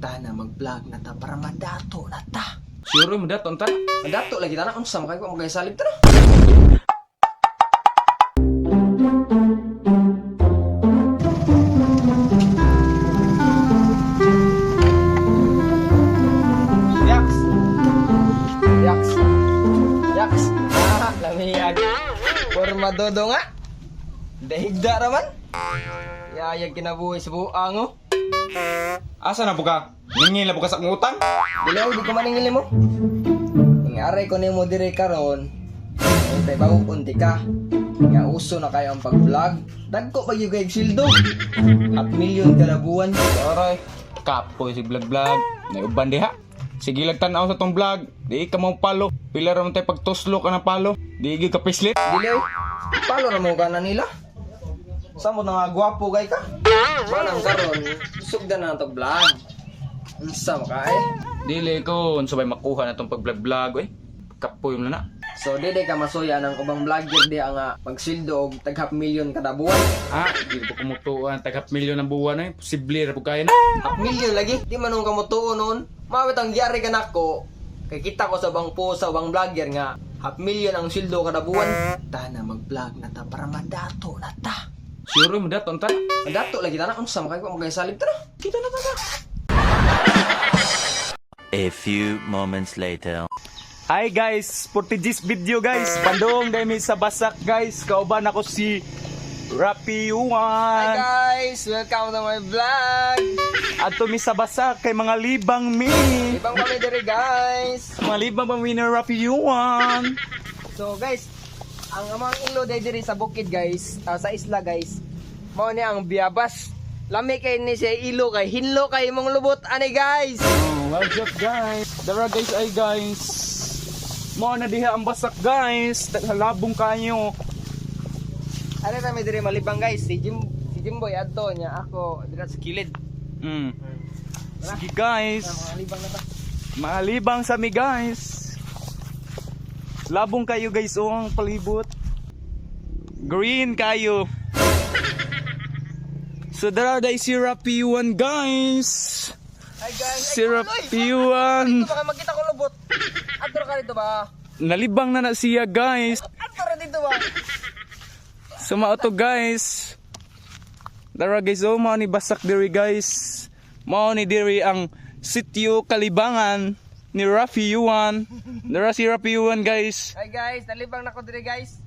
Tana mag-vlog na ta para madato na ta. Sure mo daton ta. Madato lagi ta na unsa makay ko magaysalib ta na. Yaks. Yaks. Yaks. Ah, lamiyag. Porma dodo nga. Dahigda raman. Yayag kinabuhi sa buang oh. Asa na buka? Ningin la buka sa akong utang. Dili di ko maningili mo. Ngaray ko nimo dire karon. Tay bago kunti ka. Nga uso na kayo ang pag-vlog. Dagko pa yung kayong sildo. 500,000 kada buwan. Aray, kapoy si vlog. Naiuban diha. Sige lang tanaw sa tong vlog. Di ka mo palo. Pila ra man tay pagtuslo ka na palo. Di gyud ka pislit. Dili oy. Palo ra mo ka na nila. Samo na nga gwapo kay ka. Manang karon, sugdan na tong vlog. Unsa makay? Dili ko unsabay makuha na tong pag-vlog oy. Kapoy mo na. So dili ka masuya ng ubang vlogger di nga pagsildo og tag 500,000 kada buwan. Ah, di ko kumutuan tag 500,000 ang buwan oy. Posible ra pud kaya na. 500,000 lagi. Di man nung kamutuon noon. Mawit ang gyari ka nako. Kay kita ko sa bang po sa bang vlogger nga 500,000 ang sildo kada buwan. Tana mag-vlog na ta para madato na ta. Sure mo daton ta. Madato lagi ta na unsa makay ko magaysalib ta na. Kita na ta. A few moments later. Hi guys, for today's video guys, pandong dahil sa basak guys, kauban ako si Rapi Hi Yuan. guys, welcome to my vlog. At mi sa basak kay mga libang mi. Ibang kami dire guys. Mga libang pa mi ni Rapi Yuan. So guys, ang amang ilo dire sa bukid guys, sa isla guys. Mao ni ang biyabas. Lami kay ni siya ilo kay hinlo kay mong lubot ani guys. Oh, what's up guys? Dara guys ay guys. Mo na diha ang basak guys, halabong kayo. Ano kami dire malibang guys, si Jimboy adto niya ako dira sa kilid. Sige guys, Mga libang na ta. malibang sa mi guys. Labong kayo guys, oh ang palibot. Green kayo. So dara day si Rapi Yuan guys. Hi guys, Si Rapi Yuan. baka magkita ko lubot. Adto ka dito ba? Nalibang na siya guys. Adto ra dito ba? Sumao to guys. Dara guys, oh mao ni basak diri guys. Mao ni diri ang sitio Kalibangan ni Rapi Yuan. Dara si Rapi Yuan guys. Hi guys, nalibang na ko dire guys.